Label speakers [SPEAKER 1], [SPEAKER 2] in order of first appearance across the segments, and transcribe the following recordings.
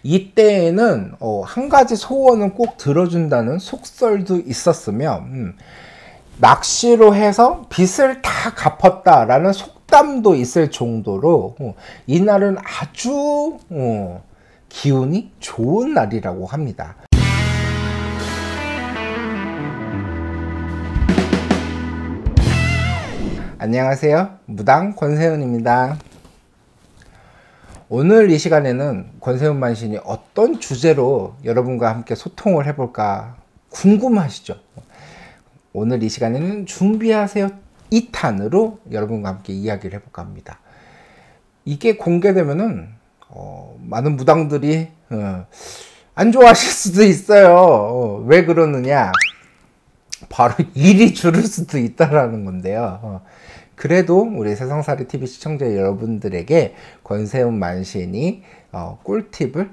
[SPEAKER 1] 이때에는 한 가지 소원은 꼭 들어준다는 속설도 있었으며 낚시로 해서 빚을 다 갚았다라는 속담도 있을 정도로 이날은 아주 기운이 좋은 날이라고 합니다. 안녕하세요. 무당 권세훈입니다. 오늘 이 시간에는 권세훈 만신이 어떤 주제로 여러분과 함께 소통을 해볼까 궁금하시죠? 오늘 이 시간에는 준비하세요 2탄으로 여러분과 함께 이야기를 해볼까 합니다. 이게 공개되면은 많은 무당들이 안 좋아하실 수도 있어요. 왜 그러느냐? 바로 일이 줄을 수도 있다라는 건데요. 그래도 우리 세상살이 TV 시청자 여러분들에게 권세훈 만신이 꿀팁을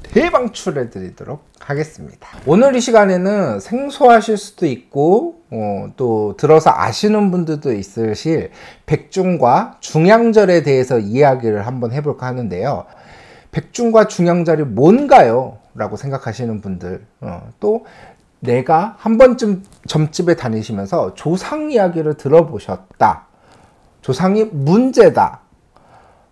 [SPEAKER 1] 대방출해 드리도록 하겠습니다. 오늘 이 시간에는 생소하실 수도 있고 또 들어서 아시는 분들도 있으실 백중과 중양절에 대해서 이야기를 한번 해볼까 하는데요. 백중과 중양절이 뭔가요? 라고 생각하시는 분들, 또 내가 한 번쯤 점집에 다니시면서 조상 이야기를 들어보셨다, 조상이 문제다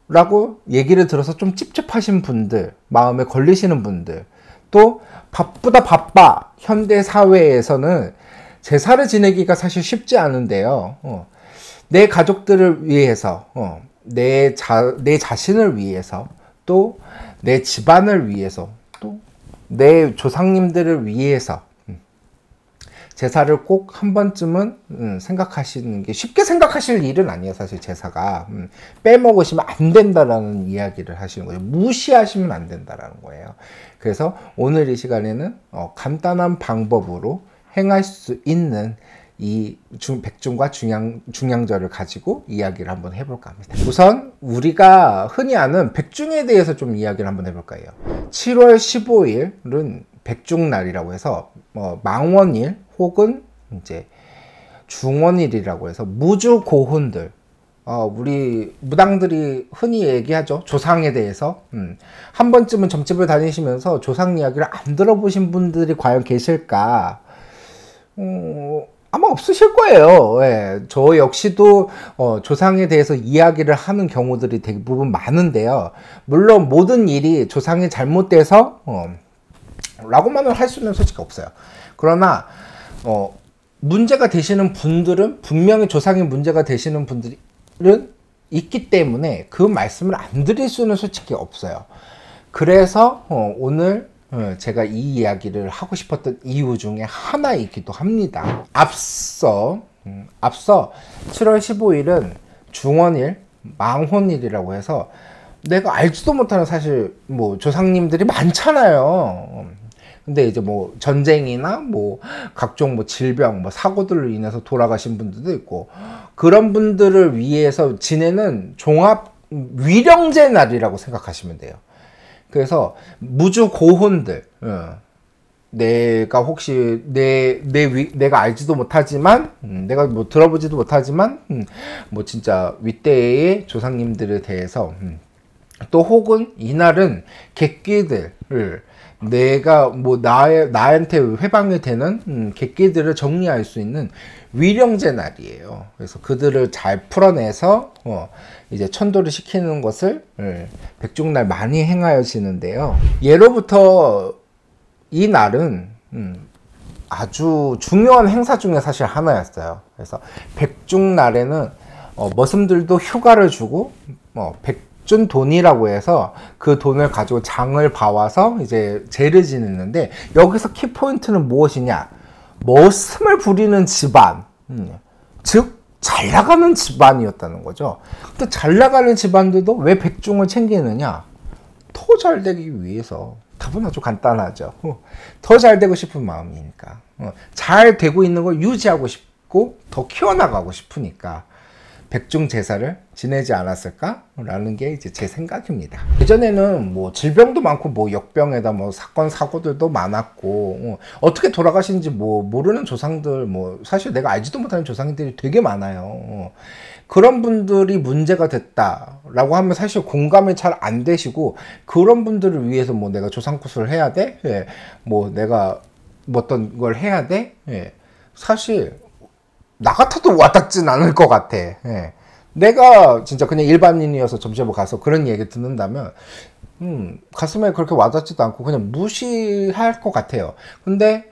[SPEAKER 1] 라고 얘기를 들어서 좀 찝찝하신 분들, 마음에 걸리시는 분들, 또 바빠 현대 사회에서는 제사를 지내기가 사실 쉽지 않은데요. 내 가족들을 위해서, 내 자신을 위해서, 또 내 집안을 위해서, 또 내 조상님들을 위해서 제사를 꼭 한 번쯤은 생각하시는 게, 쉽게 생각하실 일은 아니에요. 사실 제사가 빼먹으시면 안 된다라는 이야기를 하시는 거예요. 무시하시면 안 된다라는 거예요. 그래서 오늘 이 시간에는 간단한 방법으로 행할 수 있는 이 백중과 중양절을 가지고 이야기를 한번 해볼까 합니다. 우선 우리가 흔히 아는 백중에 대해서 좀 이야기를 한번 해볼까 해요. 7월 15일은 백중날이라고 해서 망원일 혹은 이제 중원일이라고 해서 무주고혼들, 우리 무당들이 흔히 얘기하죠. 조상에 대해서 한 번쯤은 점집을 다니시면서 조상 이야기를 안 들어보신 분들이 과연 계실까? 아마 없으실 거예요. 예, 저 역시도 조상에 대해서 이야기를 하는 경우들이 대부분 많은데요. 물론 모든 일이 조상이 잘못돼서 라고만은 할 수는 솔직히 없어요. 그러나 문제가 되시는 분들은, 분명히 조상이 문제가 되시는 분들은 있기 때문에 그 말씀을 안 드릴 수는 솔직히 없어요. 그래서 오늘 제가 이 이야기를 하고 싶었던 이유 중에 하나이기도 합니다. 앞서 7월 15일은 중원일, 망혼일이라고 해서 내가 알지도 못하는, 사실 뭐 조상님들이 많잖아요. 근데 이제 뭐 전쟁이나 뭐 각종 뭐 질병, 뭐 사고들로 인해서 돌아가신 분들도 있고, 그런 분들을 위해서 지내는 종합 위령제 날이라고 생각하시면 돼요. 그래서 무주고혼들, 내가 혹시 내가 알지도 못하지만, 내가 뭐 들어보지도 못하지만, 뭐 진짜 윗대의 조상님들에 대해서, 또 혹은 이날은 객기들을, 내가 뭐 나한테 회방이 되는 객기들을 정리할 수 있는 위령제 날이에요. 그래서 그들을 잘 풀어내서 이제 천도를 시키는 것을 백중날 많이 행하여지는데요. 예로부터 이 날은 아주 중요한 행사 중에 사실 하나였어요. 그래서 백중날에는 머슴들도 휴가를 주고 백준 돈이라고 해서 그 돈을 가지고 장을 봐와서 이제 제를 지냈는데, 여기서 키포인트는 무엇이냐? 머슴을 부리는 집안, 즉 잘 나가는 집안이었다는 거죠. 근데 잘 나가는 집안들도 왜 백중을 챙기느냐? 더 잘 되기 위해서. 답은 아주 간단하죠. 더 잘 되고 싶은 마음이니까. 잘 되고 있는 걸 유지하고 싶고 더 키워나가고 싶으니까 백중 제사를 지내지 않았을까라는 게 이제 제 생각입니다. 예전에는 뭐 질병도 많고 뭐 역병에다 뭐 사건 사고들도 많았고 어떻게 돌아가시는지 뭐 모르는 조상들, 뭐 사실 내가 알지도 못하는 조상들이 되게 많아요. 그런 분들이 문제가 됐다라고 하면 사실 공감이 잘 안 되시고, 그런 분들을 위해서 뭐 내가 조상쿠스를 해야 돼? 예. 뭐 내가 뭐 어떤 걸 해야 돼? 예. 사실 나 같아도 와닿진 않을 것 같아. 예. 내가 진짜 그냥 일반인이어서 점심을 가서 그런 얘기 듣는다면 가슴에 그렇게 와닿지도 않고 그냥 무시할 것 같아요. 근데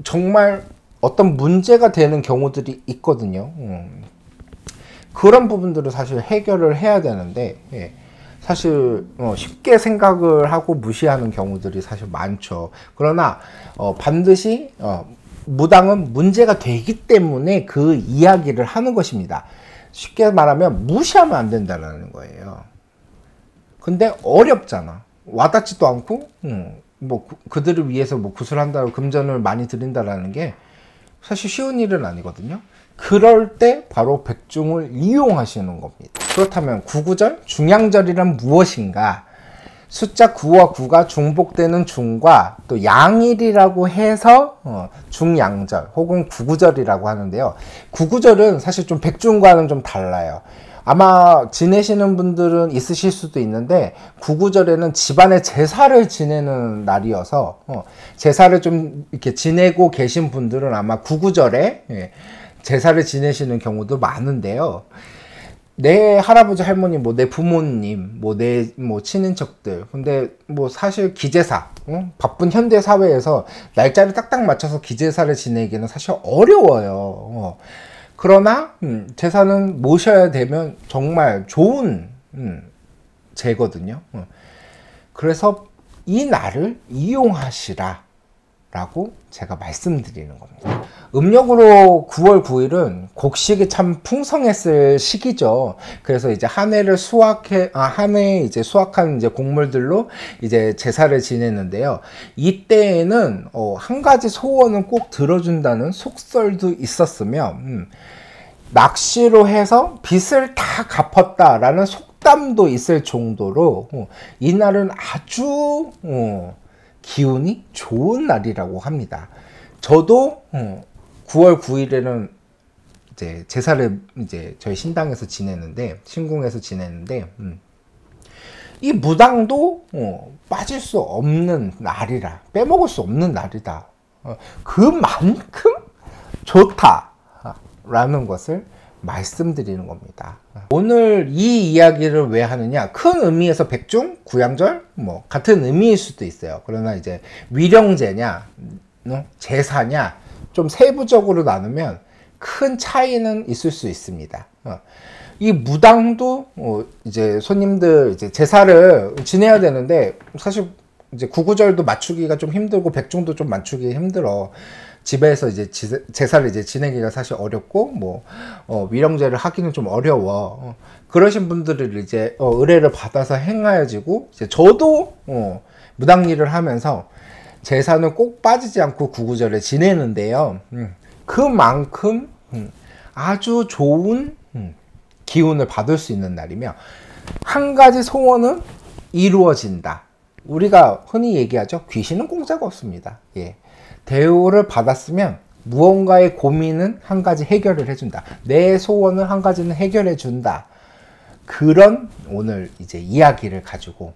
[SPEAKER 1] 정말 어떤 문제가 되는 경우들이 있거든요. 그런 부분들을 사실 해결을 해야 되는데, 예. 사실 쉽게 생각을 하고 무시하는 경우들이 사실 많죠. 그러나 반드시 무당은 문제가 되기 때문에 그 이야기를 하는 것입니다. 쉽게 말하면 무시하면 안 된다는 거예요. 근데 어렵잖아. 와닿지도 않고, 뭐 그들을 위해서 뭐 구슬한다고 금전을 많이 드린다라는 게 사실 쉬운 일은 아니거든요. 그럴 때 바로 백중을 이용하시는 겁니다. 그렇다면 구구절, 중양절이란 무엇인가? 숫자 9와 9가 중복되는 중과 또 양일이라고 해서 중양절 혹은 구구절이라고 하는데요. 구구절은 사실 좀 백중과는 좀 달라요. 아마 지내시는 분들은 있으실 수도 있는데, 구구절에는 집안의 제사를 지내는 날이어서 제사를 좀 이렇게 지내고 계신 분들은 아마 구구절에 제사를 지내시는 경우도 많은데요. 내 할아버지 할머니 뭐 내 부모님 뭐 내 뭐 친인척들, 근데 뭐 사실 기제사, 바쁜 현대 사회에서 날짜를 딱딱 맞춰서 기제사를 지내기는 사실 어려워요. 그러나 제사는 모셔야 되면 정말 좋은 제거든요. 그래서 이 날을 이용하시라 라고 제가 말씀드리는 겁니다. 음력으로 9월 9일은 곡식이 참 풍성했을 시기죠. 그래서 이제 한 해를 한 해에 이제 수확한 이제 곡물들로 이제 제사를 지내는데요. 이때에는 한 가지 소원은 꼭 들어준다는 속설도 있었으며, 낚시로 해서 빚을 다 갚았다라는 속담도 있을 정도로 이날은 아주 기운이 좋은 날이라고 합니다. 저도 9월 9일에는 이제 제사를 이제 저희 신당에서 지내는데, 신궁에서 지내는데, 이 무당도 빠질 수 없는 날이라, 빼먹을 수 없는 날이다. 그만큼 좋다라는 것을 말씀드리는 겁니다. 오늘 이 이야기를 왜 하느냐, 큰 의미에서 백중, 구양절 뭐 같은 의미일 수도 있어요. 그러나 이제 위령제냐 제사냐 좀 세부적으로 나누면 큰 차이는 있을 수 있습니다. 이 무당도 이제 손님들 이제 제사를 지내야 되는데, 사실 이제 구구절도 맞추기가 좀 힘들고 백중도 좀 맞추기 힘들어. 집에서 이제 제사를 이제 지내기가 사실 어렵고, 뭐 위령제를 하기는 좀 어려워. 그러신 분들을 이제 의뢰를 받아서 행하여지고, 이제 저도 무당 일을 하면서 제사는 꼭 빠지지 않고 구구절에 지내는데요. 그만큼 아주 좋은 기운을 받을 수 있는 날이며, 한 가지 소원은 이루어진다. 우리가 흔히 얘기하죠. 귀신은 공짜가 없습니다. 예. 대우를 받았으면 무언가의 고민은 한 가지 해결을 해준다. 내 소원을 한 가지는 해결해 준다. 그런 오늘 이제 이야기를 가지고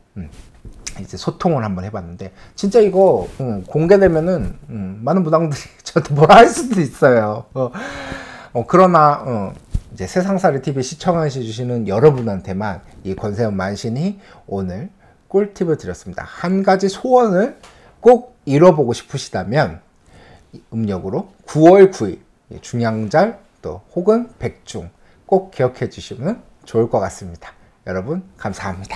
[SPEAKER 1] 이제 소통을 한번 해봤는데, 진짜 이거 공개되면은 많은 무당들이 저한테 뭐라 할 수도 있어요. 그러나 이제 세상살이 TV 시청하시는 여러분한테만 이 권세음 만신이 오늘 꿀팁을 드렸습니다. 한 가지 소원을 꼭 이뤄보고 싶으시다면 음력으로 9월 9일 중양절 또 혹은 백중 꼭 기억해 주시면 좋을 것 같습니다. 여러분 감사합니다.